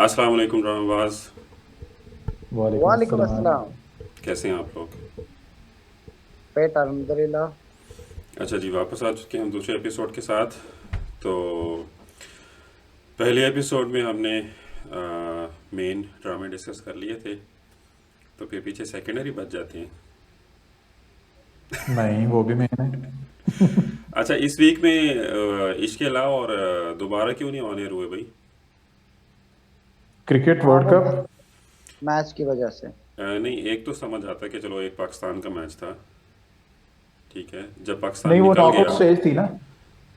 अस्सलाम वालेकुम रहमबाज। वालेकुम वालेकुम अस्सलाम। अस्सलाम। कैसे हैं आप लोग? पेट अल्हम्दुलिल्लाह। अच्छा जी, वापस आ चुके हैं हम दूसरे एपिसोड के साथ। तो पहले एपिसोड में हमने मेन ड्रामे डिस्कस कर लिए थे, तो फिर पीछे सेकेंडरी बच जाते हैं। नहीं, वो भी मैंने। अच्छा, इस वीक में इसके अलावा और दोबारा क्यों नहीं ऑन एयर हुए भाई? क्रिकेट हाँ वर्ल्ड वो कप। मैच की वजह से। नहीं, एक तो समझ आता है कि चलो एक पाकिस्तान का मैच था, ठीक है, जब पाकिस्तान नहीं, वो निकल नॉकआउट गया। स्टेज थी ना।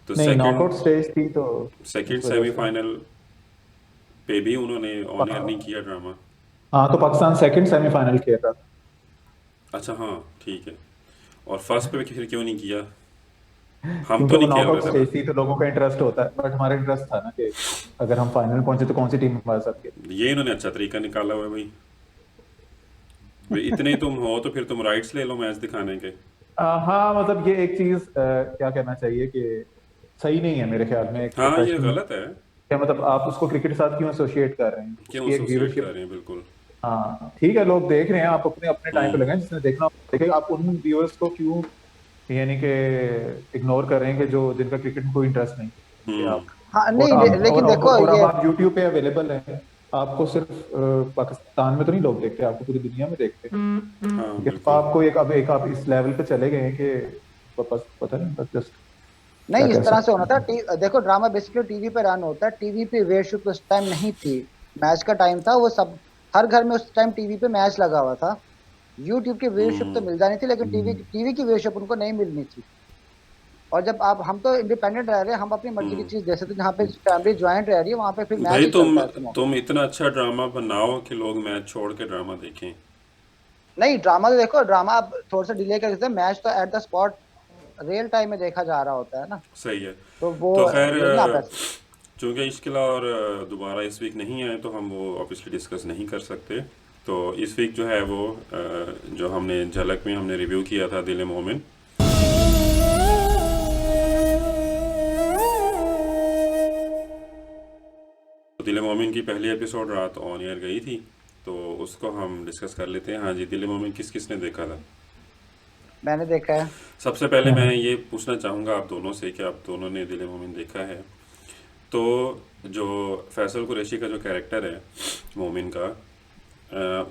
तो नहीं, सेकंड नॉकआउट स्टेज थी तो सेकंड उस वजह से। सेमीफाइनल पे भी उन्होंने ऑन एयर नहीं पा- किया ड्रामा। हाँ, तो पाकिस्तान सेकंड सेमीफाइनल खेल रहा था। अच्छा हाँ, ठीक है। और फर्स्ट पे फिर क्यों नहीं किया? हम क्योंकि तो वो नहीं खेल नॉकआउट रहे थे ना। स्टेज थी तो लोगों का इंटरेस्ट होता है, बट हमारा इंटरेस्ट था ना कि अगर हम फाइनल में पहुंचे तो कौन सी टीम हमारे साथ खेले। ये इन्होंने अच्छा तरीका निकाला हुआ है भाई। भाई इतने ही तुम हो तो फिर तुम राइट्स ले लो मैच दिखाने के। हाँ, मतलब ये एक चीज क्या कहना चाहिए कि सही नहीं है मेरे ख्याल में एक हाँ, ये प्रोफेशनल। गलत है। क्या मतलब आप उसको क्रिकेट के साथ क्यों एसोसिएट कर रहे हैं, क्यों उसकी एक एसोसिएट कर व्यूअरशिप। रहे हैं, बिल्कुल। हाँ ठीक है, लोग देख रहे हैं, आप अपने अपने टाइम पे हम्म। लगाएं, जिसने देखना हो देखें। आप उन व्यूअर्स को क्यों यानी कि इग्नोर कर रहे हैं कि जो जिनका क्रिकेट में कोई इंटरेस्ट नहीं है कि हम्म। आप। हाँ और नहीं आप लेकिन देखो और अब ये। आप यूट्यूब पे अवेलेबल हैं। आपको सिर्फ पाकिस्तान में तो नहीं लोग देखते, आपको पूरी दुनिया में देखते हैं। हाँ, ठीक है, तो बिल्कुल। आपको एक अब एक आप इस लेवल पे चले गए हैं कि बस पता नहीं, बस जस्ट क्या नहीं इस कह तरह से सकते होना था। हैं। देखो ड्रामा बेसिकली टीवी पे रन होता है। टीवी पे व्यूअरशिप उस टाइम नहीं थी। मैच का टाइम था वो सब। हर घर में उस टाइम टीवी पे मैच लगा हुआ था। यूट्यूब की व्यूअरशिप तो हम्म। मिल जानी थी लेकिन टीवी हम्म। टीवी की व्यूअरशिप उनको नहीं मिलनी थी। और जब आप हम तो इंडिपेंडेंट रह रहे हैं, हम अपनी मर्जी की हम्म। चीज दे सकते हैं। जहाँ पे फैमिली ज्वाइंट रह रही है वहां पे फिर मैच भाई ही तुम चलता है ऐसे मौके तुम पे। इतना अच्छा ड्रामा बनाओ कि लोग मैच छोड़ के ड्रामा देखें। नहीं ड्रामा तो देखो, ड्रामा आप थोड़ा सा डिले कर सकते हैं। मैच तो at the spot real time में देखा जा रहा होता है ना। सही है। तो वो तो खैर, नहीं आप ऐसे। चूंकि इश्किला और दोबारा इस वीक नहीं आए तो हम वो ऑब्वियसली डिस्कस नहीं कर सकते। तो इस वीक जो है वो जो हमने झलक में हमने रिव्यू किया था, दिल मोमिन। तो दिल मोमिन की पहली एपिसोड रात ऑन एयर गई थी, तो उसको हम डिस्कस कर लेते हैं। हाँ जी, दिल मोमिन किस किस ने देखा था? मैंने देखा है। सबसे पहले मैंने मैं ये पूछना चाहूँगा आप दोनों से कि आप दोनों ने दिल मोमिन देखा है। तो जो फैसल कुरैशी का जो कैरेक्टर है मोमिन का,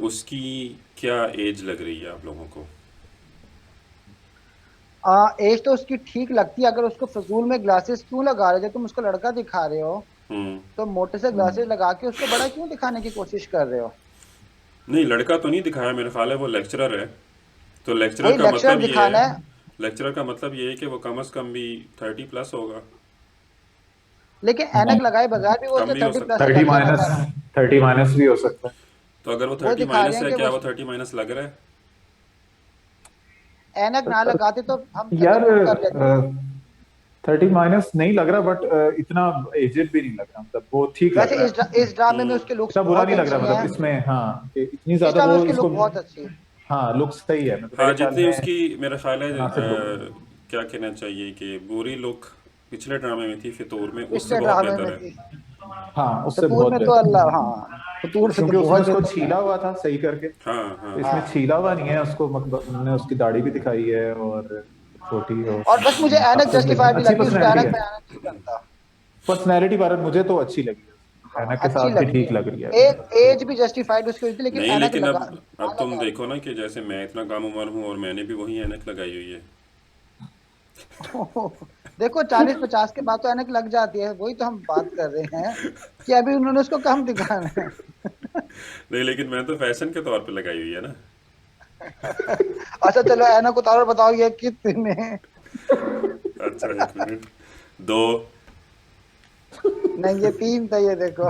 उसकी क्या एज लग रही है आप लोगों को? एज तो उसकी ठीक लगती है। अगर उसको फजूल में ग्लासेस क्यों लगा रहे हो? जब तुम उसको लड़का दिखा रहे हो हम्म। तो मोटे से ग्लासेस लगा के उसको बड़ा क्यों दिखाने की कोशिश कर रहे हो? नहीं, लड़का तो नहीं दिखाया, मेरा ख्याल है वो लेक्चरर है। तो लेक्चरर वही का लेक्चर मतलब ये है दिखाना है। लेक्चरर का मतलब ये है कि वो कम अज़ कम भी 30+ होगा। लेकिन एनक लगाए बगैर भी वो कम उसे भी हो 30 प्लस ही सकता है। 30 लग जाना माइनस, था। 30 माइनस भी हो सकता है। तो अगर वो वो 30 दिखा रहे माइनस हैं है, कि वो क्या वो 30 माइनस लग रहा है? एनक ना लगाते तो हम यार, तसव्वुर कर लेते। 30 माइनस नहीं लग रहा, बट इतना एजेड भी नहीं लग रहा, मतलब वो ठीक लग वैसे रहा है। इस ड्रामे में हम्म। उसके लुक्स इतना बुरा बहुत नहीं लग रहा, अच्छी मतलब हैं। इसमें हाँ कि इतनी इस ज्यादा ड्रामे में वो उसकी लुक इसको। बहुत अच्छी है। हाँ, लुक सही है, मतलब हाँ, मेरे ख्याल जितनी में उसकी, मेरा ख्याल है मुनासिब लुक। क्या कहना चाहिए कि बुरी लुक पिछले ड्रामे में थी फितूर में, उससे पिछले बहुत ड्रामे में बेहतर है। थी। हाँ, उससे फतूर बहुत में तो बेहतर अल्लाह, है। हाँ फतूर से तो क्योंकि उसने बहुत उसको बेहतर छीला था। हुआ था सही करके। हाँ, हाँ, इसमें हाँ। छीला हुआ नहीं है उसको, मतलब उन्होंने उसकी दाढ़ी भी दिखाई है और छोटी और और बस मुझे एनक काफी जस्टिफाई नहीं अच्छी लगी, उसको पर्सनैलिटी एनक है। पहनाना नहीं बनता। पर्सनैलिटी पर मुझे तो अच्छी लगी है, हाँ एनक के अच्छी साथ भी लगती ठीक है। लग रही है। एज भी जस्टिफाइड उसकी हुई थी लेकिन नहीं, एनक लेकिन लगा अब ना तुम लगा देखो ना कि जैसे मैं इतना कम उम्र हूँ और मैंने भी वही ऐनक लगाई हुई है। देखो 40-50 के बाद तो एनक लग जाती है। वही तो हम बात कर रहे हैं कि अभी उन्होंने उसको कम दिखाना है। नहीं, लेकिन मैं तो फैशन के तौर पे लगाई हुई है ना। अच्छा चलो एनक उतारो और बताओ ये कितने। अच्छा, एक मिनट। दो। नहीं ये 3 था, ये देखो।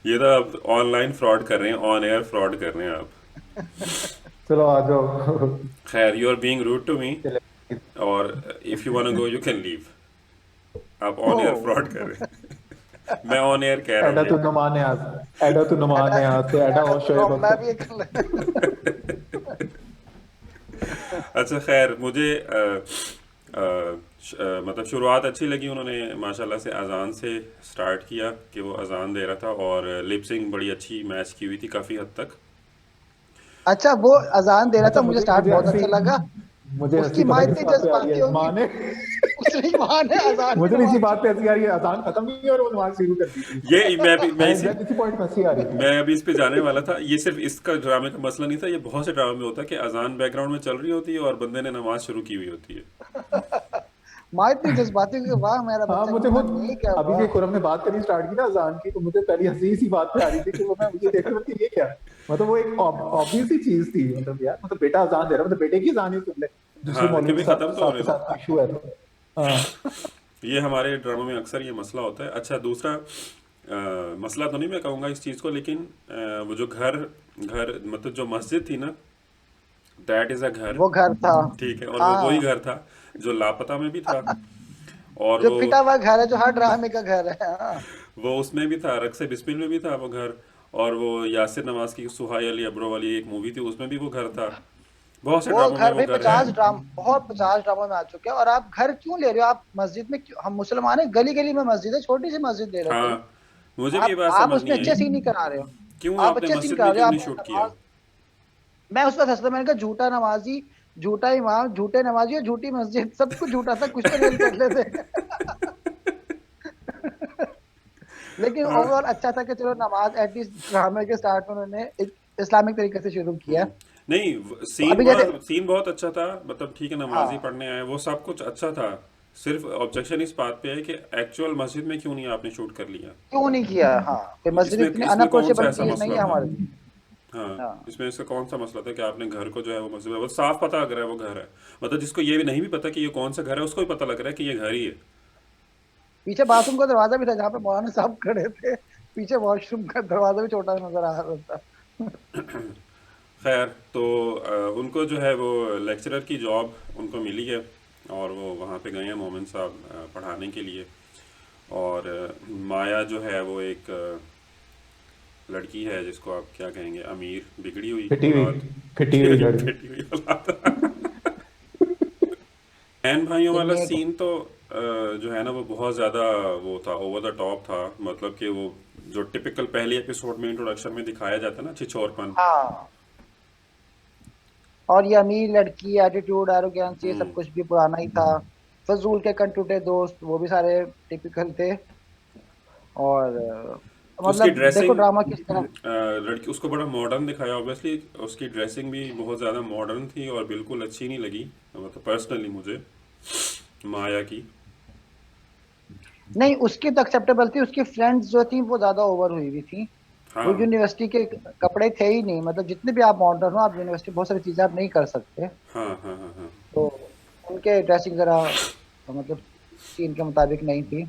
ये तो आप ऑनलाइन फ्रॉड कर रहे हैं, ऑन एयर फ्रॉड कर रहे हैं आप। चलो आ जाओ। खैर, you are being rude to me. चले। और if you want go you can leave. आप ऑन एयर फ्रॉड कर ओ। रहे हैं। मैं ऑन एयर कह रहा हूँ एडा ये। तू नुमान है यहाँ से, एडा तू नुमान है यहाँ से, एडा और शोएब मैं भी अख्तर। एक। अच्छा खैर, मुझे मतलब शुरुआत अच्छी लगी, उन्होंने माशाल्लाह से अजान से स्टार्ट किया कि वो अजान दे रहा था और लिपसिंग बड़ी अच्छी मैच की हुई थी काफ़ी हद तक। अच्छा, वो अजान दे रहा अच्छा, था, मुझे मुझे स्टार्ट मुझे बहुत हंसी अच्छा लगा। मुझे उसकी हंसी पता माँ है किस इतनी बात पे आ रही जज्बाती है, होगी, माँ ने उसकी माँ ने अजान में मुझे भी इसी नमाज बात शुरू पे कर हंसी आ रही है, अजान खत्म नहीं हुई और वो नमाज शुरू कर दी थी। ये मैं हाँ, इसी एग्जैक्ट इसी पॉइंट पे हंसी आ रही थी। मैं अभी इस पे जाने वाला था। ये सिर्फ इसका ड्रामे का मसला नहीं था, ये बहुत से ड्रामे में होता है कि अजान बैकग्राउंड में चल रही होती है और बंदे ने नमाज शुरू की हुई होती है। दी। माँ इतनी जज्बाती होगी, वाह मेरा हाँ, बच्चा मुझे कितना खुद नेक है, अभी वाह। भी खुरम ने बात करनी स्टार्ट की ना अजान की, तो मुझे पहली हंसी इसी बात पे आ रही थी कि वो मैं मुझे देख रहा था कि ये क्या, मतलब वो एक ऑब्वियस ही चीज थी, मतलब यार, मतलब बेटा अजान दे रहा है, मतलब बेटे की अजान ही सुन ले, दूसरे हाँ, मौलवी कभी के ख़त्म साथ तो साथ होने के दो। साथ इशू है तो। हाँ। ये हमारे ड्रामों में अक्सर ये मसला होता है। अच्छा, दूसरा मसला तो नहीं मैं कहूँगा इस चीज़ को, लेकिन वो जो घर घर मतलब जो मस्जिद थी ना, दैट इज़ अ घर। वो घर था। ठीक है, और वो वही हाँ, घर था जो लापता में भी था, और जो वो पिटा हुआ घर है, जो हर ड्रामे का घर है। हाँ, वो उसमें भी था, रक्स बिस्मिल में भी था वो घर, और वो यासिर नवाज की सुहाई अली अब्रो वाली एक मूवी थी, उसमें भी वो घर था। बहुत से वो ड्रामों में घर वो भाई घर है। 50 ड्रामा में आ चुके हैं, और आप घर क्यों ले रहे हो? आप मस्जिद में क्यों? हम मुसलमान हैं, गली गली में मस्जिद है, छोटी सी मस्जिद ले लो कहीं। हाँ, मुझे भी ये बात आप समझ नहीं उसमें अच्छे आई, सीन नहीं करा रहे हो। क्यों आप आपने अच्छे सीन मस्जिद करा में रहे हो, क्यों नहीं आपने शूट किया? नमाज। मैं उसका हंसता, मैंने कहा झूठा नमाजी, झूठा इमाम, झूठे नमाजी और झूठी मस्जिद, सब कुछ झूठा था, कुछ तो रियल कर लेते। लेकिन ओवरऑल अच्छा था कि चलो नमाज एटलीस्ट ड्रामे के स्टार्ट में उन्होंने एक इस्लामिक तरीके से शुरू किया। नहीं, तो सीन अभी जैसे, वहाँ सीन बहुत अच्छा था, मतलब ठीक है, नमाजी हाँ, पढ़ने आए, वो सब कुछ अच्छा था। सिर्फ ऑब्जेक्शन इस बात पे है कि एक्चुअल मस्जिद में क्यों नहीं आपने शूट कर लिया। क्यों नहीं किया? हाँ, कि मस्जिद इसमें इतनी इसमें कौन सा अनअप्रोचेबल ऐसा प्लेस नहीं मसला है था? हमारे लिए। हाँ, हाँ, इसमें इसका कौन सा मसला था कि आपने घर को जो है वो मस्जिद में, वो साफ पता लग रहा है वो घर है। मतलब जिसको ये भी नहीं भी पता कि ये कौन सा घर है, उसको भी पता लग रहा है कि ये घर ही है। पीछे बाथरूम का दरवाजा भी था जहाँ पे मौलाना साहब खड़े थे, पीछे वॉशरूम का दरवाजा भी छोटा नजर आ रहा था। खैर, तो उनको जो है वो लेक्चरर की जॉब उनको मिली है, और वो वहाँ पे गए हैं मोमिन साहब पढ़ाने के लिए। और माया जो है वो एक लड़की है जिसको आप क्या कहेंगे, अमीर बिगड़ी हुई फिटी हुई औलाद। फिटी हुई लड़की। बेटी हुई औलाद। बहन भाइयों कि वाला नेक हो। सीन तो जो है ना वो बहुत ज़्यादा वो था, ओवर द टॉप था। मतलब कि वो जो टिपिकल पहले एपिसोड में इंट्रोडक्शन में दिखाया जाता है ना, छिछोरपन। हाँ, और ये अमीर लड़की, एटीट्यूड, एरोगेंस, ये सब कुछ भी पुराना ही था। फजूल के कनटूटे दोस्त, वो भी सारे टिपिकल थे। और उसकी मतलब देखो ड्रेसिंग, ड्रामा किस तरह। लड़की उसको बड़ा मॉडर्न दिखाया ऑब्वियसली, उसकी ड्रेसिंग भी बहुत ज़्यादा मॉडर्न थी और बिल्कुल अच्छी नहीं लगी, मतलब पर्सनली मुझे, माया की। नहीं, उसकी तो एक्सेप्टेबल थी, उसकी फ्रेंड्स जो थी वो ज्यादा ओवर हुई हुई थी। वो हाँ, यूनिवर्सिटी के कपड़े थे ही नहीं, मतलब जितने भी आप मॉडर्न हो, आप यूनिवर्सिटी बहुत सारी चीजें आप नहीं कर सकते। हाँ, हाँ, हाँ, हाँ। तो उनके ड्रेसिंग जरा मतलब सीन के मुताबिक नहीं थी।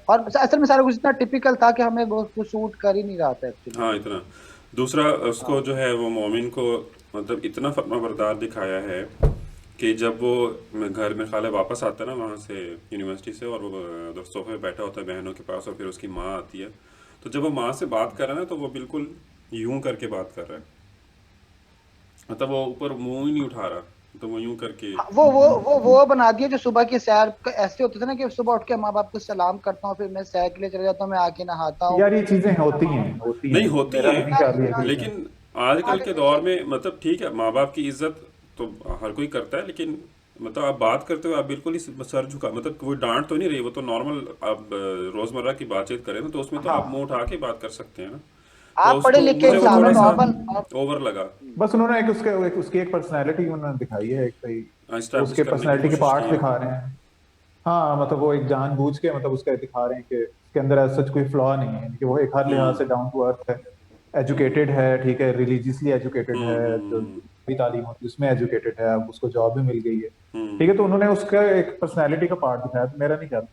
और असल में सारा कुछ इतना टिपिकल था कि हमें वो कुछ सूट कर ही नहीं रहा था एक्चुअली। हाँ, इतना। दूसरा, उसको हाँ, जो है वो मोमिन को मतलब इतना फर्माबरदार दिखाया है कि जब वो घर में खाला वापस आता है ना वहाँ से, यूनिवर्सिटी से, और वो दोस्तों पे बैठा होता है बहनों के पास, और फिर उसकी माँ आती है, तो जब वो माँ से बात कर रहा है ना, तो वो बिल्कुल यूं करके बात कर रहा है, मतलब वो ऊपर मुंह ही नहीं उठा रहा, तो वो यूं करके। हाँ, वो बना दिया जो सुबह की सैर ऐसे होते थे ना, कि सुबह उठ के माँ बाप को सलाम करता हूँ, फिर मैं सैर के लिए चले जाता हूँ, मैं आके नहाता हूँ। यार ये चीजें होती नहीं, हैं, होती मेरा भी हैं, नहीं ख्याल है कि लेकिन आजकल के दौर में मतलब ठीक है, माँ बाप की इज्जत तो हर कोई करता है, लेकिन मतलब आप बात करते हो, आप बिल्कुल ही सर झुका, मतलब कोई डांट तो नहीं रही, वो तो नॉर्मल आप रोजमर्रा की बातचीत करें ना, तो उसमें तो आप मुंह हाँ, उठा के बात कर सकते हैं ना। तो आप पढ़े उसको लिखे मुझे बस वो इंसान हो, थोड़ा सा नॉर्मल आप। ओवर लगा, बस उन्होंने उसकी एक पर्सनैलिटी उन्होंने दिखाई है, एक सही, वो इस्टेब्लिश उसके करने की पर्सनैलिटी के कोशिश की पार्ट है। दिखा रहे हैं। हाँ, मतलब वो एक जानबूझ के मतलब उसका दिखा रहे हैं कि उसके अंदर ऐसा सच कोई फ्लॉ नहीं है, कि वो एक हर लिहाज हम्म, से डाउन टू अर्थ है, एजुकेटेड है, ठीक है, रिलीजियसली एजुकेटेड है, जो हम्म, भी तालीम होती है उसमें एजुकेटेड है, अब उसको जॉब भी मिल गई है, हम्म। ठीक है, तो उन्होंने उसका एक पर्सनैलिटी का पार्ट दिखाया, तो मेरा नहीं ख्याल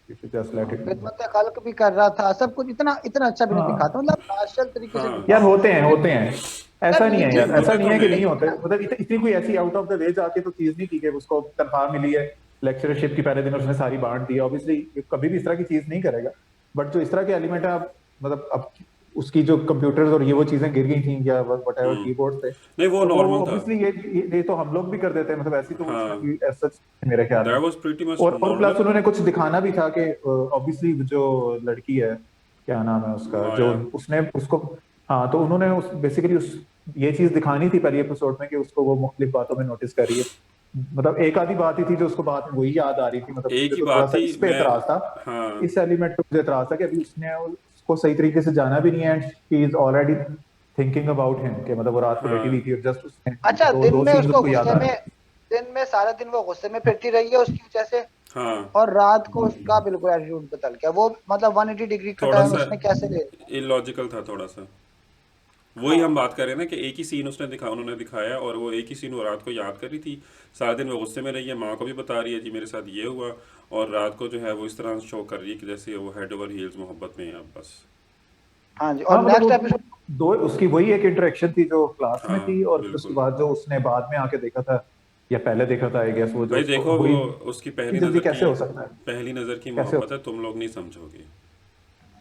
जस्ट लेट इट बी। खिदमत खल्क भी कर रहा था, सब कुछ इतना इतना अच्छा भी नहीं दिखाता, हाँ मतलब पार्शियल तरीके से हाँ, यार, दिखाया। होते हैं, अगर ऐसा नहीं है नहीं यार, ऐसा होते नहीं तो है कि हैं। नहीं होते, मतलब इतनी कोई ऐसी आउट ऑफ द वे जाके तो चीज नहीं की कि उसको तनख्वाह मिली है, लेक्चरशिप की पहले दिन उसने सारी बांट दी, ऑब्वियसली कभी भी इस तरह की चीज नहीं करेगा, बट जो इस तरह के एलिमेंट है, आप मतलब अब उसकी जो कंप्यूटर्स और ये वो चीजें गिर गई थी या व्हाटएवर हम्म कीबोर्ड थे, नहीं वो तो वो नॉर्मल था। ऑब्वियसली ये तो हम लोग भी कर देते हैं, मतलब ऐसी तो उसमें हाँ कोई ऐसा मेरे ख्याल में। दैट वाज प्रीटी मच और प्लस नॉर्मल। उन्होंने कुछ दिखाना भी था कि ऑब्वियसली जो लड़की है, क्या नाम है उसका, जो माया। उसने उसको, हाँ तो उन्होंने उस बेसिकली उस ये चीज दिखानी थी पहले एपिसोड में कि उसको वो मुख्तलिफ बातों में नोटिस कर रही है। मतलब एक आधी बात ही थी जो उसको बाद में वही याद आ रही थी, मतलब एक मुझे ही तो थोड़ा बात सा थी इस पे मैं। एतराज था। हाँ इस एलिमेंट पे मुझे एतराज था कि अभी उसने उसको सही तरीके से जाना भी नहीं है, and she is already thinking about him, कि मतलब वो रात को लेटी हुई हाँ थी और जस्ट उसने अच्छा, दो दिन दो में सीन्स उसको उसको याद गुस्से आ में, रहे हैं। दिन में सारा दिन वो गुस्से में फिरती रही है उसकी वजह से, हाँ और रात को उसका बिल्कुल एटीट्यूड बदल गया। वो मतलब 180 डिग्री का थोड़ा टर्न सा उसने कैसे ले लिया? इलॉजिकल था थोड़ा सा। वही हम हाँ, बात कर रहे हैं ना कि एक ही सीन उन्होंने दिखाया, और वो एक ही सीन वो रात को याद कर रही थी। सारा दिन वो गुस्से में रही है, माँ को भी बता रही है जी मेरे साथ ये हुआ, और रात को जो है वो इस तरह शो कर रही है कि जैसे वो हेड ओवर हील्स मोहब्बत में है अब बस। हाँ जी। और हाँ मतलब वो नेक्स्ट एपिसोड, दो उसकी वही एक इंटरेक्शन थी जो क्लास में हाँ थी, और फिर उसके बिल्कुल। बाद जो उसने बाद में आके देखा था, या पहले देखा था आई गेस, वो जो भाई उसको देखो वो वही उसकी इतनी जल्दी कैसे हो सकता है, पहली नज़र की कैसे हो मोहब्बत है, सकता तुम लोग नहीं समझोगे।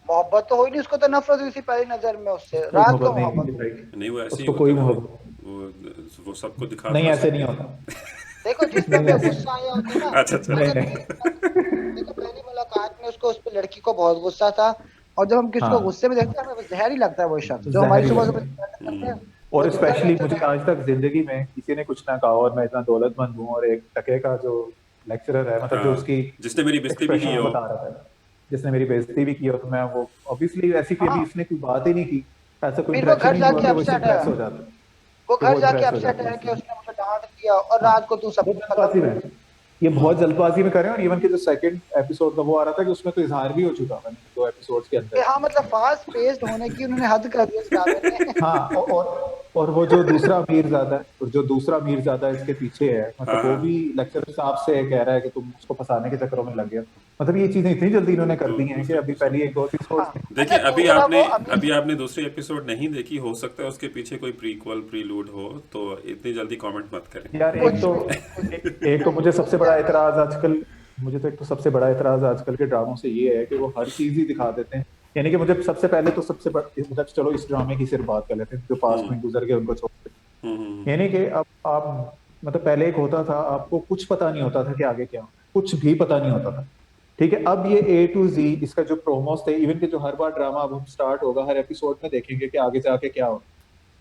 मोहब्बत तो हुई नहीं, उसको तो नफरत हुई थी पहली नजर में है। उससे, कोई रात को मोहब्बत नहीं मोहब्बत थी हुई भाई, थी। नहीं वो ऐसे ही उसको होता कोई है ना। मोहब्बत वो सबको दिखा नहीं, थोड़ा ऐसे नहीं सकते होता। हैं। देखो जिस पे नहीं भी ऐसे गुस्सा आया होता है ना, अच्छा अच्छा। नहीं अगर देखो पहली मुलाकात में उसको उस पे लड़की को बहुत गुस्सा था, और जब हम किसी को हाँ गुस्से में देखते हैं हमें बस जहर ही लगता है वो शख्स जो हमारी जहर ही सुबह लगता सुबह है। करते हैं। वो और जिधर स्पेशली रहते मुझे थे। आज तक जिंदगी में किसी ने कुछ ना कहा और मैं इतना दौलतमंद हूँ, और एक टके का जो लेक्चरर है, मतलब जो हाँ उसकी जिसने मेरी बेइज्जती भी की एक्सप्रेशन हो। बता रहा था, जिसने मेरी बेइज्जती भी की हो, तो मैं वो ऑब्वियसली ऐसी कोई अभी हाँ, इसने कोई बात ही नहीं की, ऐसा कोई फिर वो इंटरेक्शन घर ही नहीं हुआ जाके कि वो इससे अपसेट है, इम्प्रेस हो जाता, वो कि घर वो जाके इम्प्रेस हो अपसेट जाती है कि इससे। उसने मुझे डांट दिया और हाँ रात को तू सब वो कुछ खत्म जल्दबाजी कर में, दिया। ये बहुत हम्म जल्दबाजी में कर रहे हैं, और इवन के जो सेकंड एपिसोड का वो आ रहा था कि उसमें तो इजहार भी हो चुका था दो एपिसोड्स के अंदर। हाँ मतलब फास्ट पेस्ड होने की उन्होंने हद कर दी इस ड्रामे ने। हाँ और वो जो दूसरा मीरजादा है, और जो दूसरा मीरजादा इसके पीछे है, मतलब हाँ वो हाँ। भी लेक्चर साहब से कह रहा है कि तुम उसको फंसाने के चक्करों में लग गए। मतलब ये चीजें इतनी जल्दी इन्होंने कर दी हैं कि दूसरे अभी एपिसोड पहली में एक दो हाँ, एपिसोड्स में। देखिए, अच्छा दूसरा वो अमीर, अभी आपने दूसरी एपिसोड नहीं देखी, हो सकता है उसके पीछे कोई प्रीक्वल प्रीलूड हो, तो इतनी जल्दी कमेंट मत करें। यार कुछ भी नहीं, कुछ भी एक तो नहीं मुझे सबसे उसके बड़ा अंदर। एतराज आजकल, मुझे तो एक तो सबसे बड़ा एतराज आजकल के ड्रामों से ये है कि वो हर चीज ही दिखा देते हैं। यानी कि मुझे सबसे पहले तो मतलब चलो इस ड्रामे की सिर्फ बात कर लेते हैं, जो पास्ट हम्म में गुजर गए उनको छोड़ के। हम्म। यानी कि अब आप, मतलब पहले एक होता था, आपको कुछ पता नहीं होता था कि आगे क्या होना है, कुछ भी पता नहीं होता था। ठीक है, अब ये ए टू जी इसका जो प्रोमोस थे, इवन के जो हर बार ड्रामा अब हम स्टार्ट होगा हर एपिसोड में देखेंगे कि आगे जाके क्या होगा,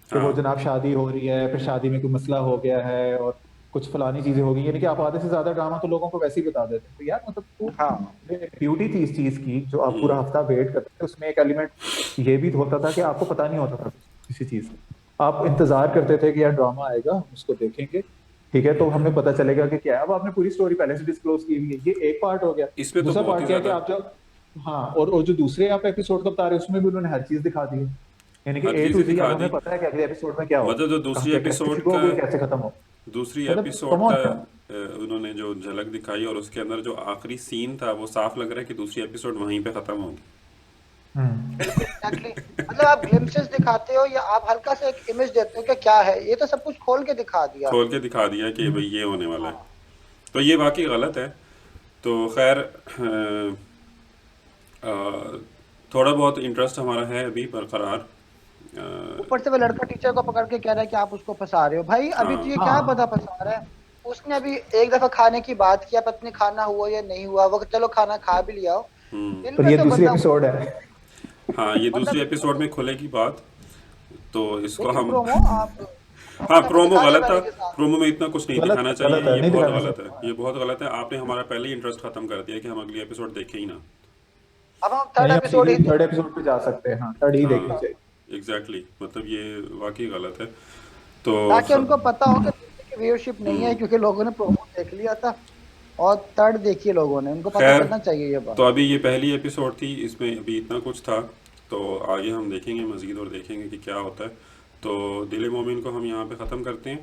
कि वो हाँ जनाब शादी हो रही है, फिर शादी में कोई मसला हो गया है, और कुछ फलानी चीजें हो गई, यानी कि आप आधे से ज्यादा ड्रामा तो लोगों को वैसे ही बता देते हैं। तो यार मतलब वो हाँ, ब्यूटी थी इस चीज की, जो आप पूरा हम्म हफ्ता वेट करते थे, उसमें एक एलिमेंट ये भी होता था कि आपको पता नहीं होता था किसी चीज का, आप इंतजार करते थे कि यार ड्रामा आएगा, हम उसको देखेंगे, ठीक है, तो हमें पता चलेगा कि क्या है। अब आपने पूरी स्टोरी पहले से डिस्क्लोज की हुई है, ये एक पार्ट हो गया। इसमें तो दूसरा बहुत ही पार्ट क्या है कि ज्यादा आप जब, हाँ और जो दूसरे आप एपिसोड का बता रहे हैं उसमें भी उन्होंने हर चीज दिखा दी है, यानी कि हर ए चीज टू ही जी दिखा अब हमें दी। पता है कि अगले एपिसोड में क्या होगा, मतलब जो कहाँ पे कैसे शुरू होगी कैसे खत्म हो। दूसरी मतलब एपिसोड कम ऑन का यार। उन्होंने जो झलक दिखाई, और उसके अंदर जो आखिरी सीन था, वो साफ लग रहा है कि दूसरी एपिसोड वहीं पे खत्म होगी। हम्म। बिल्कुल एग्जैक्टली। मतलब आप ग्लिम्पसेस दिखाते हो या आप हल्का सा एक इमेज देते हो कि क्या है, ये तो सब कुछ खोल के दिखा दिया। खोल के दिखा दिया कि भाई ये होने वाला है। हाँ, तो ये वाकई गलत है। तो खैर अ, थोड़ा बहुत इंटरेस्ट हमारा है अभी बरकरार। ऊपर से वो लड़का टीचर को पकड़ के कह रहा है कि आप उसको फंसा रहे हो। भाई अभी हाँ तुझे क्या पता हाँ फंसा रहा है? उसने अभी एक दफा खाने की बात किया, पत्नी खाना हुआ या नहीं हुआ, वो चलो खाना खा भी लिया हो, हम्म। दिन पर में ये तो दूसरी बंदा एपिसोड है। हाँ ये दूसरी मतलब एपिसोड में खुलेगी बात, तो इसको देखिए हम प्रोमो आप हाँ अपने प्रोमो दिखाने गलत था। वाले के साथ। प्रोमो में इतना कुछ नहीं दिखाना चाहिए, गलत है, ये नहीं बहुत दिखाना गलत है, चाहिए। ये बहुत गलत है। आपने हमारा पहले ही इंटरेस्ट खत्म कर दिया कि हम अगली एपिसोड देखें ही ना। अब हम थर्ड नहीं, अब एपिसोड सीधे ही थर्ड देखें। एपिसोड पे जा सकते हैं, हाँ थर्ड ही देखनी हाँ चाहिए। एग्जैक्टली मतलब ये वाकई गलत है। तो ताकि उनको पता हो कि दूसरे की व्यूअरशिप नहीं है, हम्म क्योंकि लोगों ने प्रोमो देख लिया था और थर्ड देखी है लोगों ने, उनको पता खैर, चलना चाहिए ये तो बात। अभी ये पहली एपिसोड थी, इसमें अभी इतना कुछ था, तो आगे हम देखेंगे मज़ीद और देखेंगे कि क्या होता है। तो दिल मोमिन को हम यहाँ पे ख़त्म करते हैं।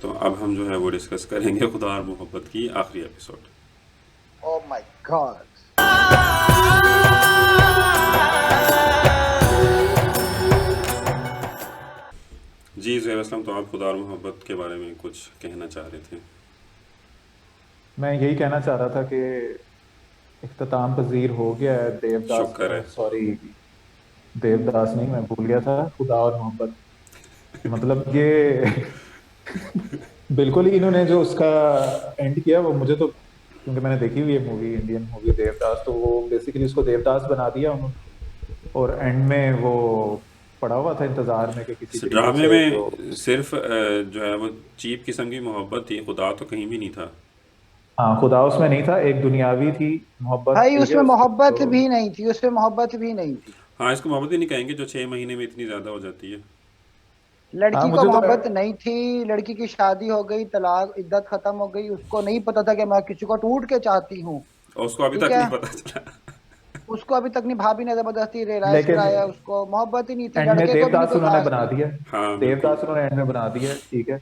तो अब हम जो है वो डिस्कस करेंगे खुदा और मोहब्बत की आखिरी एपिसोड। Oh my god. जी ज़ुहैब असलम, तो आप खुदा और मोहब्बत के बारे में कुछ कहना चाह रहे थे? मैं यही कहना चाह रहा था कि इख्तिताम पजीर हो गया है देवदास शुक्र का, है। सॉरी देवदास नहीं, मैं भूल गया था, खुदा और मोहब्बत। मतलब ये बिल्कुल ही इन्होंने जो उसका एंड किया वो मुझे तो, क्योंकि मैंने देखी हुई है मूवी, इंडियन मूवी देवदास, तो वो बेसिकली उसको देवदास बना दिया उन्होंने। और एंड में वो पड़ा हुआ था इंतजार में कि किसी इस तरीके ड्रामे से जो, में सिर्फ जो है वो चीप किस्म की मोहब्बत थी, खुदा तो कहीं भी नहीं था। हाँ खुदा उसमें नहीं था, एक दुनियावी थी मोहब्बत, भाई ठीक है उसमें उसकी मोहब्बत तो। भी नहीं थी, उसमें मोहब्बत भी नहीं थी। हाँ, इसको मोहब्बत ही नहीं कहेंगे जो 6 महीने में इतनी ज़्यादा हो जाती है। हाँ लड़की को मुझे तो, मोहब्बत नहीं थी, लड़की की शादी हो गई, तलाक, इद्दत खत्म हो गई, उसको नहीं पता था कि मैं किसी को टूट के चाहती हूँ। और उसको अभी ठीक तक है, नहीं पता चला। उसको अभी तक नहीं, भाभी ने जबरदस्ती रियलाइज लेकिन कराया, उसको मोहब्बत ही नहीं थी, एंड में लड़के को भी नहीं देवदास कोई उन्होंने खास बना थी। दिया। हाँ बिल्कुल। देवदास उन्होंने एंड में बना दिया, ठीक है।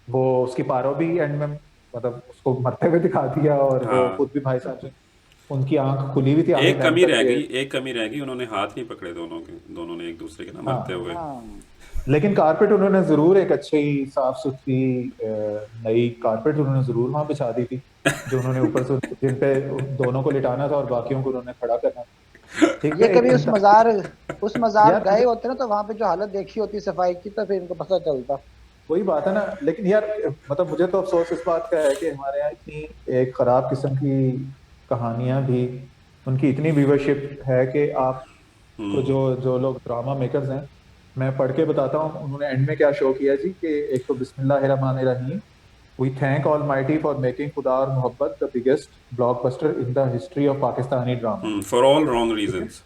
वो उसकी पारो भी एंड में, मतलब उसको मरते हुए दिखा दिया, और वो हाँ, खुद भी भाई साहब से उनकी आंख खुली हुई थी आखिरी एक टाइम कमी तक रह के। गई, एक कमी रह गई, उन्होंने हाथ नहीं पकड़े दोनों के, दोनों ने एक दूसरे के ना मरते हाँ हुए। हाँ, लेकिन कारपेट उन्होंने जरूर एक अच्छी साफ सुथरी नई कारपेट उन्होंने जरूर वहां बिछा दी थी, जो उन्होंने ऊपर से जिन पे दोनों को लिटाना था और बाकियों को उन्होंने खड़ा करना था। ठीक ये है, एक कभी उस मजार यार गए मुझे होते ना, तो वहां पे जो हालत देखी होती सफाई की, तो फिर इनको पता चलता। वही बात है ना, लेकिन यार मतलब मुझे तो अफसोस इस बात का है कि हमारे यहाँ इतनी एक खराब किस्म की कहानियां भी, उनकी इतनी व्यूवरशिप है कि आपको, जो जो लोग ड्रामा मेकर्स हैं, मैं पढ़ के बताता हूँ उन्होंने एंड में क्या शो किया जी, कि एक तो बिस्मिल्लाहिर्रहमानिर्रहीम, we thank almighty for making Khuda Aur Mohabbat the biggest blockbuster in the history of Pakistani drama. For all wrong ठीक है, रीजंस।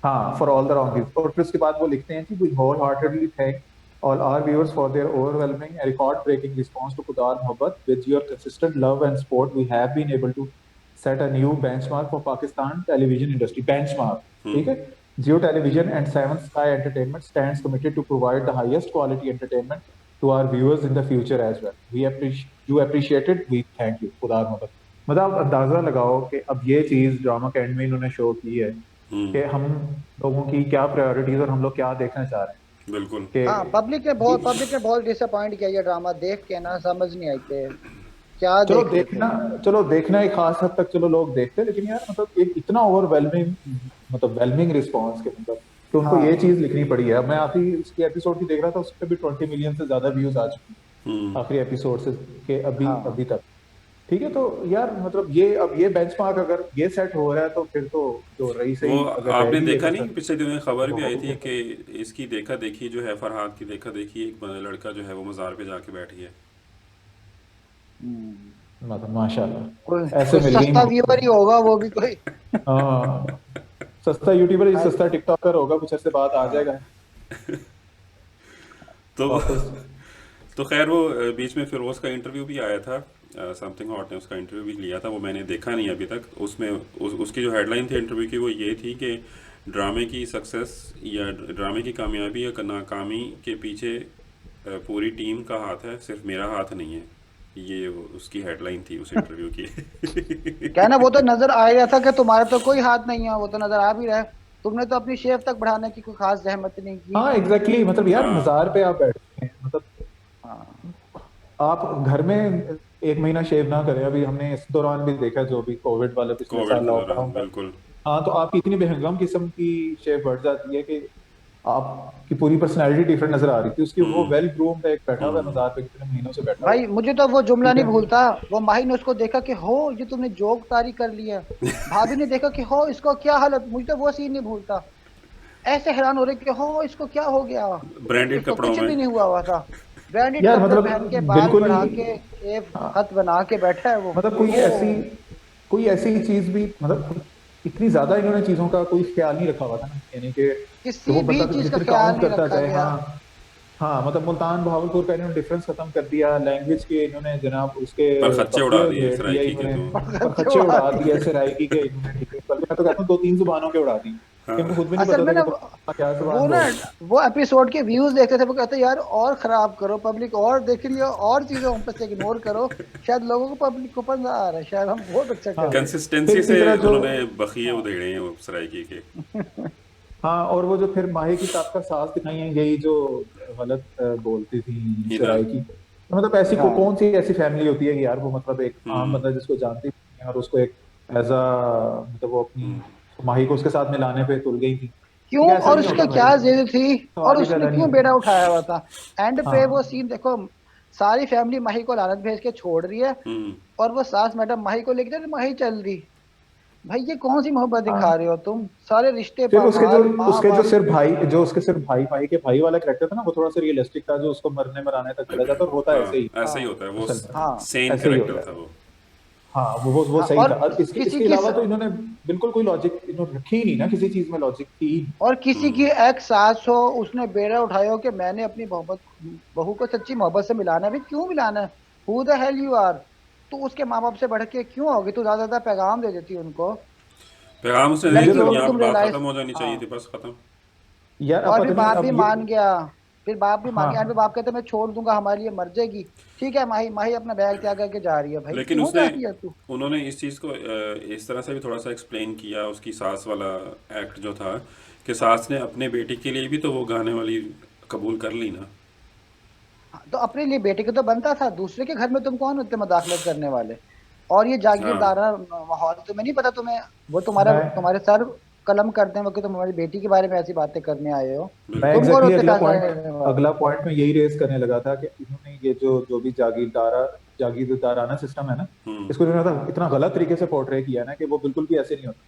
हाँ for all the wrong reason, और फिर उसके बाद वो लिखते हैं कि we wholeheartedly thank all our viewers for their overwhelming and record-breaking response to Khudar Mohabbat. With your consistent love and support, we have been able to set a new benchmark for Pakistan television industry. Benchmark, ठीक है? Jio Television and Seven Sky Entertainment stands committed to provide the highest quality entertainment to our viewers in the future as well. You appreciate it. We thank you. Khudar Mohabbat. मतलब आप अंदाजा लगाओ कि अब ये चीज ड्रामा के and में इन्होंने शो की है कि हम लोगों की क्या प्रायोरिटीज और हम लोग क्या देखना चाह रहे हैं, बिल्कुल। हाँ, कि पब्लिक ने बहुत डिसअपॉइंट किया ये ड्रामा देख के ना, समझ नहीं आई कि क्या चलो देख रहे थे। देखना, चलो देखना एक खास हद तक चलो लोग देखते हैं, लेकिन यार मतलब एक इतना ओवरवेलमिंग, मतलब वेलमिंग रिस्पॉन्स के, मतलब कि उनको ये हाँ, चीज लिखनी पड़ी है। अब मैं आखिरी उसकी एपिसोड की देख रहा था, उस पर भी 20 मिलियन से ज्यादा व्यूज आ चुके हैं आखिरी एपिसोड से, के अभी हाँ, अभी तक। ठीक है, तो यार मतलब ये अब ये बेंचमार्क अगर ये सेट हो रहा है, तो फिर तो जो रही वो सही अगर आपने रहेगी ये देखा नहीं, कसर, पिछले दिनों में खबर वो भी आई होगी थी फिर कि तो। इसकी देखा देखी जो है, फरहाद की देखा देखी, एक लड़का जो है वो मज़ार पे जाके बैठ गया। हम्म, मतलब कोई माशाल्लाह ऐसे कोई मिल गई सस्ता व्यूअर ही मोहब्बत। होगा वो भी कोई। हाँ, सस्ता यूट्यूबर, हाँ, सस्ता टिकटॉकर होगा, कुछ ऐसे बात आ हाँ, जाएगा तो वापस। तो खैर वो बीच में फिरोज का इंटरव्यू भी आया था, समथिंग हॉट ने उसका इंटरव्यू भी लिया था, वो मैंने देखा नहीं अभी तक। उसमें उसकी जो हेडलाइन थी इंटरव्यू की वो ये थी कि ड्रामे की सक्सेस या ड्रामे की कामयाबी या नाकामी के पीछे पूरी टीम का हाथ है, सिर्फ मेरा हाथ नहीं है। ये उसकी हेडलाइन थी उस इंटरव्यू क्या ना, की। वो तो नजर आ ही रहा था कि तुम्हारा तो कोई हाथ नहीं है, वो तो नजर आ भी रहा है। तुमने तो अपनी शेफ तक बढ़ाने की कोई खास जहमत नहीं की। हाँ एग्जैक्टली exactly, मतलब यार हाँ, मजार पे आप बैठे हैं, मतलब हाँ, आप घर में एक महीना शेव ना करें, अभी हमने इस दौरान भी देखा जो भी कोविड वाले पिछले कोविड साल के दौरान लॉकडाउन का। बिल्कुल। हाँ तो आपकी इतनी बेहंगम किस्म की शेव बढ़ जाती है कि आपकी पूरी पर्सनैलिटी डिफरेंट नजर आ रही थी उसकी। वो वेल ग्रूम्ड एक बैठा हुआ है मजार पे, कितने महीनों से बैठा हुआ भाई है, मुझे तो वो जुमला ठीक नहीं है। भूलता। वो माही ने उसको देखा कि हो ये तुमने जोक तारी कर लिया। भाभी ने देखा कि हो इसको क्या हालत, मुझे तो वो सीन नहीं भूलता। ऐसे हैरान हो रहे कि हो इसको क्या हो गया, ब्रांडेड इसको कपड़ों कुछ में। भी नहीं हुआ हुआ था। ब्रांडेड यार कपड़े पहन के मतलब बाल बिल्कुल बढ़ा ही, के शेव हाँ, खत बना के बैठा है वो मतलब कि हो। कोई ऐसी चीज भी, मतलब इतनी ज्यादा इन्होंने चीजों का कोई ख्याल नहीं रखा हुआ था ना, यानी कि किसी वो भी बंदा चीज का जितने ख्याल काउंट नहीं करता रखा जाए। गया। हाँ हाँ, मतलब मुल्तान बहावलपुर का इन्होंने डिफरेंस खत्म कर दिया, लैंग्वेज के इन्होंने जनाब उसके पर खच्चे उड़ा तकिए दिए उधेड़ दिया सराइकी के इन्होंने, तो। पर बरगद खच्चे उड़ा उड़ा दिए दिए। सराइकी के इन्होंने, ठीक है, बल्कि मैं तो कहता हूँ दो तीन जुबानों के उड़ा दी, इनको खुद भी नहीं असल पता में था ना कि तुम क्या वो जुबान ना बोल। वो एपिसोड के व्यूज देखते थे, वो कहते यार और खराब करो, पब्लिक और देख लियो, और चीजों हम पे से इग्नोर करो, शायद लोगों को पब्लिक को पसंद आ रहा है, शायद हम बहुत अच्छा कर हाँ रहे हैं। फिर कंसिस्टेंसी इसी से तरह जो, उन्होंने बखिए हाँ, उधेड़े हैं वो सराइकी के। हाँ, और वो जो फिर माही की साथ का सास दिखाई है, यही जो गलत बोलती थी हिना। शराय की, तो मतलब ऐसी हाँ कौन सी ऐसी फैमिली होती है कि यार वो मतलब एक आम हम्म बंदा जिसको जानती भी नहीं है और उसको एक एज अ मतलब वो अपनी हम्म माही को उसके साथ मिलाने पे तुल गई थी। क्यों, ठीक है, ऐसा और नहीं उसका होता क्या भाई, जिद थी, और सवाल ही उसने पैदा नहीं क्यों बेड़ा होता। उठाया हुआ था। एंड पे वो हाँ सीन देखो, सारी फैमिली माही को लानत भेज के छोड़ रही है, हम्म और वो सास मैडम माही को लेके जा, माही चल रही। भाई ये कौन सी मोहब्बत दिखा हाँ। रहे हो तुम, सारे रिश्ते फिर पामाल, माँ उसके जो बाप। सिर्फ भाई, जो उसके सिर्फ भाई के भाई वाला कैरेक्टर था ना, वो थोड़ा सा रियलिस्टिक था, जो उसको मरने मराने तक चला जाता, और होता हाँ ऐसे ही ऐसा ही हाँ होता है वो। असल में, हाँ सेन ऐसे ही कैरेक्टर होता है। था वो। हाँ, वो हाँ, सही और था। और इसके किसी इसके की अलावा तो इन्होंने बिल्कुल कोई लॉजिक इन्होंने रखी ही नहीं ना, किसी चीज में लॉजिक थी ही नहीं। और किसी की हम्म एक सास हो, उसने बेड़ा उठाया हो कि मैंने अपनी मोहब्बत, बहू को सच्ची मोहब्बत से मिलाना है। भी क्यों मिलाना है, who the hell you are. तू उसके माँ बाप से बढ़ के क्यों होगी, तू ज्यादा ज्यादा पैगाम दे देती उनको। पैगाम उसने नहीं मुझे लड़की तो हो दिया, के तुम बात खत्म रियलाइज। हो जानी चाहिए हाँ, थी, बस खत्म। यार अब और फिर पता नहीं बाप भी अब ये। मान गया, फिर बाप भी मान गया, एंड हाँ पे बाप कहते मैं छोड़ दूंगा, हमारे लिए मर जाएगी। ठीक है, माही माही अपना बैग त्याग करके जा रही है, भाई लेकिन क्यों जा उसने रही है तू। उन्होंने इस चीज़ को इस तरह से भी थोड़ा सा एक्सप्लेन किया, उसकी सास वाला एक्ट जो था, कि सास ने अपने बेटी के लिए भी तो वो गाने वाली कबूल कर ली ना। हाँ, तो अपने लिए बेटे को तो बनता था, दूसरे के घर में तुम कौन होते मदाखलत करने वाले। और ये हाँ जागीरदारा माहौल तुम्हें नहीं पता, तुम्हें वो तुम्हारा मैं तुम्हारे सर कलम करते हैं वो कि तुम हमारी बेटी के बारे में ऐसी बातें करने आए हो। मैं बिल्कुल। तुम कौन एग्जैक्टली होते exactly फैसला लेने वाले। अगला पॉइंट में यही रेस करने लगा था कि इन्होंने ये जो भी जागीरदाराना सिस्टम है ना, हम्म इसको इन्होंने हाँ इतना गलत तरीके से पोर्ट्रे किया है ना, कि वो बिल्कुल भी ऐसे नहीं होता।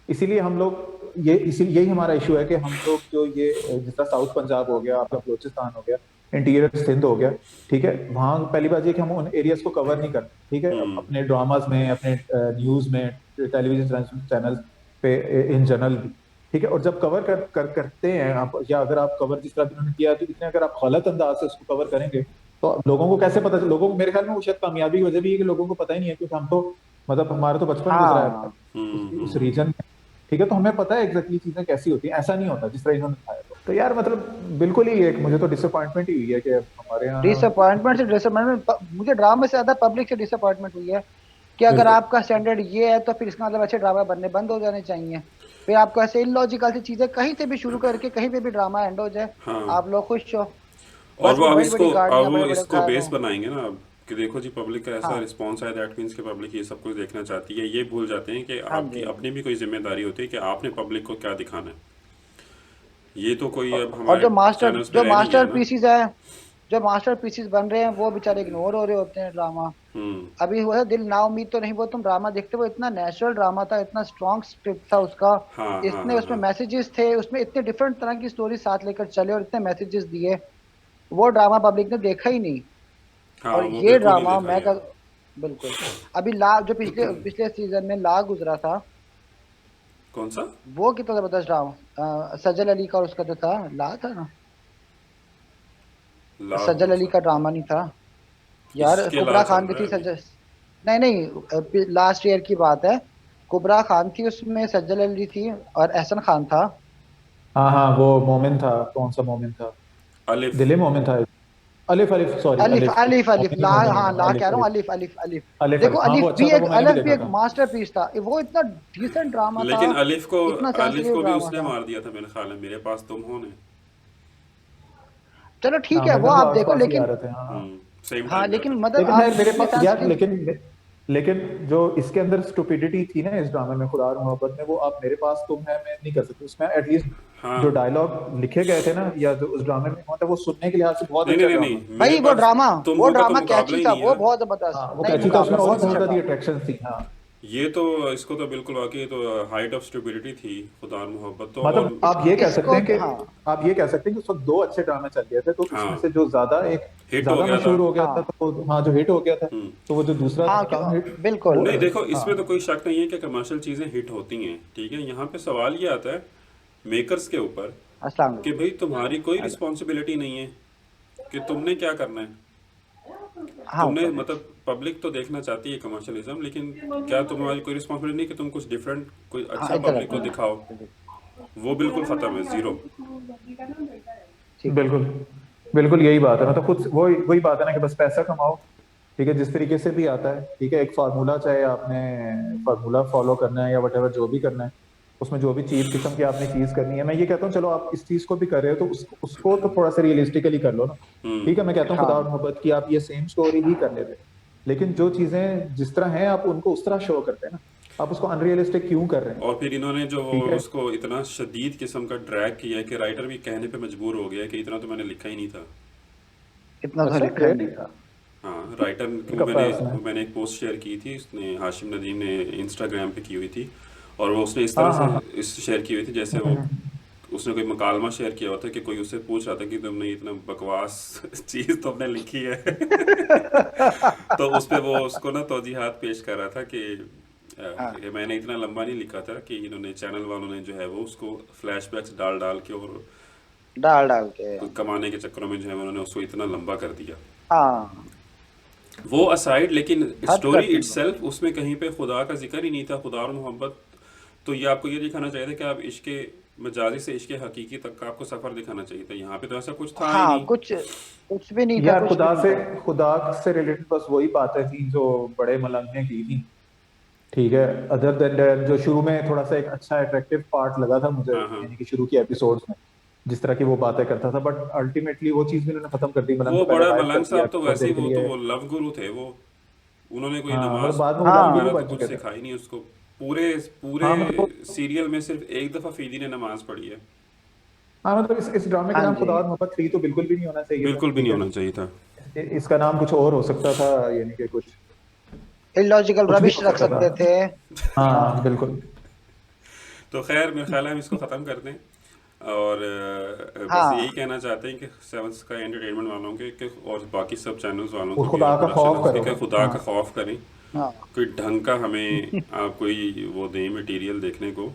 इसीलिए हम लोग ये इसी यही हमारा इशू है कि हम लोग जो ये जिस तरह साउथ पंजाब हो गया, आपका बलोचिस्तान हो गया, इंटीरियर सिंध हो गया, ठीक है, वहाँ पहली बात ये कि हम उन एरियाज को कवर नहीं करते, ठीक है, हम्म अपने ड्रामाज में, अपने न्यूज में, टेलीविजन चैनल पे, इन जनरल भी, ठीक है। और जब कवर करते हैं आप, या अगर आप कवर जिस तरह इन्होंने किया, तो इतने अगर आप गलत अंदाज से उसको कवर करेंगे, तो लोगों को कैसे पता, लोगों को, मेरे ख्याल में वो शायद कामयाबी की वजह भी है कि लोगों को पता ही नहीं है, क्योंकि हम तो मतलब हमारा तो बचपन गुजरा है हाँ। उस रीजन में, ठीक है, तो हमें पता है एग्जैक्टली चीजें कैसी होती हैं। ऐसा नहीं होता जिस तरह इन्होंने दिखाया। तो यार मतलब बिल्कुल ही एक मुझे तो डिसअपॉइंटमेंट ही हुई है कि हमारे यहाँ। डिसअपॉइंटमेंट से डिसअपॉइंटमेंट, मुझे ड्रामा से ज्यादा पब्लिक से डिसअपॉइंटमेंट हुई है कि अगर बिल्कुल। आपका स्टैंडर्ड ये है तो फिर इसका मतलब अच्छे ड्रामा बनने बंद हो जाने चाहिए। फिर आपको ऐसे इलॉजिकल सी चीजें कहीं से भी शुरू करके कहीं पे भी ड्रामा एंड हो जाए, हाँ। आप लोग खुश हो। और बस वो वो अब बड़ी बड़ी इसको अब गाड़ियां वो बड़े बड़े इसको घर बेस हो। बनाएंगे ना अब, कि देखो जी पब्लिक का ऐसा हाँ रिस्पॉन्स आया, दैट मीन्स कि पब्लिक ये सब कुछ देखना चाहती है। ये भूल जाते हैं कि हाँ आपकी जी। अपनी भी कोई जिम्मेदारी होती है कि आपने पब्लिक को क्या दिखाना है। ये तो कोई अब और हमारे चैनल्स पे जो रह नहीं गया मास्टर ना। पीसीज है, जो मास्टर पीसीज बन रहे हैं वो बेचारे इग्नोर हो रहे होते हैं ड्रामा। हम्म अभी हुआ है दिल ना उम्मीद तो नहीं, वो तुम ड्रामा देखते हो, इतना नेचुरल ड्रामा था, इतना स्ट्रॉन्ग स्क्रिप्ट था उसका, हाँ हाँ इतने हाँ उसमें हाँ मैसेजेस थे, उसमें इतने डिफरेंट तरह की स्टोरी साथ लेकर चले और इतने मैसेजेस दिए। वो ड्रामा पब्लिक ने देखा ही नहीं। हाँ, और वो ये बिल्कुल नहीं ड्रामा देखा मैं गया। कर, बिल्कुल। अभी ला जो पिछले पिछले सीजन में ला गुजरा था, कौन सा? वो कितना जबरदस्त ड्रामा, सजल अली का, और उसका जो था ला था ना, लाभ सजल कौन अली सा? का ड्रामा नहीं था यार, किसके ला कुबरा चल खान भी रहा थी है अभी? सजल। नहीं नहीं, लास्ट ईयर की बात है। कुबरा खान थी उसमें, सज्जल अली थी और एहसन खान था। हाँ हाँ, वो मोमिन था, कौन सा मोमिन था? अलिफ। दिले मोमिन था। अलिफ, अलिफ, सॉरी, अलिफ अलिफ, अलिफ अलिफ मोमिन ही ला, मोमिन ही हाँ है, ला अलिफ, कह रहा हूँ, अलिफ, अलिफ अलिफ अलिफ। अलिफ, देखो अलिफ, हाँ वो अच्छा था, वो मैंने भी अलिफ भी देखा एक था। मास्टरपीस था, वो इतना डिसेंट ड्रामा था, लेकिन इतना अलिफ सेंसिटिव को भी ड्रामा उसने था। मार दिया था मेरे ख्याल में, मेरे पास तुम हो ने। चलो ठीक है, वो नामजद वो आप आस देखो पास ही आ लेकिन, रहे थे, हाँ। सेम हाँ टाइम पे लेकिन था। मतलब लेकिन आप खैर मेरे इतने पास यार, सेंसिटिव। लेकिन जो इसके अंदर स्टुपिडिटी थी ना इस ड्रामे में, खुदा और मोहब्बत में, वो आप मेरे पास तुम है मैं नहीं कर सकते उसमें। एटलीस्ट जो हाँ। डायलॉग लिखे गए थे ना, या जो उस ड्रामे में हुआ था, वो सुनने के लिहाज से बहुत नहीं नहीं अच्छा नहीं ड्रामा। नहीं, मेरे भाई पास तुम वो हो का तो ड्रामा मुकाबला कैची ही था, नहीं है वो ना। बहुत जबरदस्त, हाँ, वो नहीं कैची था, मुकाबला उसमें और बहुत बहुत अच्छा ज्यादा था। अट्रैक्शन थी, हाँ। ये तो इसको तो बिल्कुल वाकई, ये तो हाइट ऑफ स्टुपिडिटी थी, खुदा और मोहब्बत तो। और मतलब इस आप ये कह सकते इसको हैं कि हाँ आप ये कह सकते हैं कि उस वक्त दो अच्छे ड्रामे चल गए थे, तो इसमें हाँ, से जो हिट हो ज्यादा गया था। मशहूर हो गया था, हाँ तो हाँ, जो हिट हो गया था, हम्म तो वो जो दूसरा था हाँ कम हिट, बिल्कुल। वो नहीं देखो, हाँ। इसमें तो कोई शक नहीं है कि कमर्शियल चीज़ें हिट होती हैं, ठीक है। यहाँ पे सवाल ये आता है मेकर्स के ऊपर, अस्सलाम कि भाई तुम्हारी कोई वालेकुम। रिस्पॉन्सिबिलिटी नहीं है कि तुमने क्या करना है। हाँ तुमने ऊपर है। मतलब पब्लिक तो देखना चाहती है कमर्शियलिज्म, लेकिन क्या तुम्हारी कोई रिस्पॉन्सिबिलिटी नहीं कि तुम कुछ डिफरेंट, कोई हाँ अच्छा इधर पब्लिक रखो को ना, दिखाओ। वो बिल्कुल ख़त्म है, ज़ीरो। ठीक है। बिल्कुल, बिल्कुल यही बात है, मतलब खुद वही वही बात है ना, कि बस पैसा कमाओ, ठीक है, जिस तरीके से भी आता है, ठीक है, एक फार्मूला, चाहे आपने फार्मूला फॉलो करना है या वट जो भी करना है, उसमें जो भी चीप किस्म की आपने चीज करनी है, मैं ये कहता हूँ चलो आप इस चीज को भी कर रहे हो तो उसको तो थोड़ा सा रियलिस्टिकली कर लो ना। ठीक है, मैं कहता हूँ खुदा और हाँ मोहब्बत की आप ये सेम स्टोरी ही कर लेते, लेकिन जो चीजें जिस तरह हैं आप उनको उस तरह शो करते हैं ना, आप उसको अनरियलिस्टिक क्यों कर रहे हैं? और फिर इन्होंने जो वो ठीक है। उसको इतना शदीद किस्म का ड्रैग किया है कि राइटर भी कहने पे मजबूर हो गया है कि इतना तो मैंने लिखा ही नहीं था। इतना तो अच्छा, लिखा ही नहीं रियली? था। हाँ, राइटर कब कहा उसने? वो मैंने एक पोस्ट शेयर की थी, उसने हाशिम नदीम ने इंस्टाग्राम पे की हुई थी, और वो उसने इस तरह हाँ से हाँ हाँ। इस शेयर की हुई थी जैसे वो हम्म। उसने कोई मकालमा शेयर किया होता है कि कोई उससे पूछ रहा था कि तुमने इतना बकवास चीज़ तुमने लिखी है। तो उस पे वो उसको ना तौजीहात पेश कर रहा था हाँ, कि मैंने इतना लंबा नहीं लिखा था, कि इन्होंने चैनल वालों ने जो है वो उसको फ्लैशबैक्स डाल डाल के और डाल डाल के। कमाने के चक्करों में जो है उन्होंने उसको इतना लंबा कर दिया। हाँ, वो असाइड, लेकिन हद स्टोरी कर दी उन्होंने। इटसेल्फ उसमें कहीं पे खुदा का जिक्र ही नहीं था, खुदा और मोहब्बत। तो ये आपको ये दिखाना चाहिए था कि आप इश्क मजाजी से इश्क हकीकी तक का आपको सफ़र दिखाना चाहिए था। यहाँ पे तो ऐसा कुछ था ही हाँ, नहीं। कुछ कुछ भी नहीं था, यार कुछ भी नहीं था। खुदा से रिलेटेड बस वही बातें थी जो बड़े मलंग ने की थी। ठीक है, अदर देन जो शुरू में थोड़ा सा एक अच्छा अट्रैक्टिव पार्ट लगा था मुझे, हाँ, हाँ। यानी कि शुरू के एपिसोड्स में जिस तरह की वो बातें करता था, बट अल्टीमेटली वो चीज भी उन्होंने खत्म कर दी, मलंग वो को पहले बड़ा गायब कर मलंग दिया साहब तो थोड़ी वैसे ही, देर के वो तो लिए। वो लव गुरु थे वो। उन्होंने कोई हाँ मतलब नमाज बाद में वो लव रोज़ा गुरु हाँ वगैरह बन तो कुछ चुके थे। सिखाई नहीं उसको। पूरे पूरे हाँ मतलब सीरियल में सिर्फ एक दफ़ा फीदी ने नमाज पढ़ी है। हाँ मतलब इस ड्रामे का हाँ नाम खुदा जी, और मोहब्बत 3 तो बिल्कुल भी नहीं होना चाहिए था। बिल्कुल भी नहीं ठीक है, होना चाहिए था। इसका नाम कुछ और हो सकता था, यानी कि कुछ इलॉजिकल कुछ भी रबिश हो रख सकता था। सकते थे। हाँ बिल्कुल। तो खैर मेरे ख्याल है हम इसको ख़त्म कर दें, और बस यही हाँ, कहना चाहते हैं कि सेवन स्काई एंटरटेनमेंट वालों के कि और बाकी सब चैनल्स वालों वो को भी खुदा और का प्रोडक्शन खौफ हाउस के, करो। कि खुदा हाँ का खौफ करें। हाँ, कोई ढंग का हमें आप कोई वो दें मटेरियल देखने को,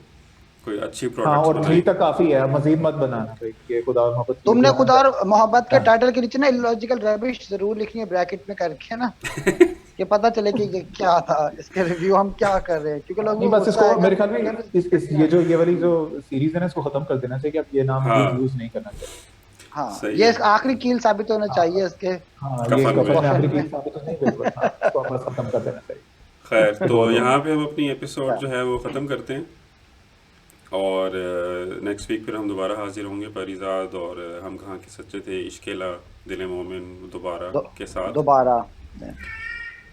कोई अच्छी हाँ, प्रोडक्ट्स और 3 बनाएं। तक काफी है, मजीद मत बनाना भाई, ये खुदा और मोहब्बत 3 तुमने जो है खुदा ना। और मोहब्बत के हाँ टाइटल के नीचे ना इलॉजिकल रबिश जरूर लिखनी है ब्रैकेट में करके ना, कि पता चले कि ये क्या था, इसके रिव्यू हम क्या कर रहे हैं, क्योंकि लोगों नहीं, को बस गुस्सा इसको आएगा मेरे ख्याल में यार ये इस क्या है। ये वाली जो सीरीज है ना, इसको खत्म कर देना चाहिए कि अब ये नाम मजीद हाँ, यूज नहीं करना चाहिए। हाँ, सही ये है। इसका आखिरी कील साबित होना चाहिए हाँ इसके हाँ, ये कफन में। कफन में कॉफिन आखिरी में। चीज साबित हो नहीं, बिल्कुल हाँ, इसको बस खत्म कर देना चाहिए। खैर, ये तो बहुत हो यहाँ गया। पे हम अपनी एपिसोड हाँ, जो है वो ख़त्म करते हैं, और नेक्स्ट वीक फिर हम दोबारा हाजिर होंगे परिजाद और हम कहाँ के सच्चे थे, इश्केला, दिल मोमिन दोबारा दो, के साथ, दोबारा।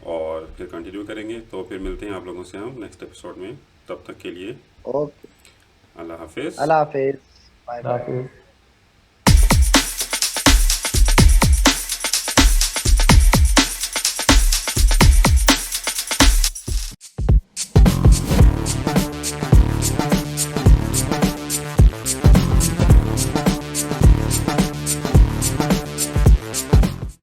और फिर कंटिन्यू करेंगे। तो फिर मिलते हैं आप लोगों से हम नेक्स्ट एपिसोड में। तब तक के लिए ओके, अल्लाह हाफिज़। अल्लाह हाफिज, बाय बाय। हाफिज।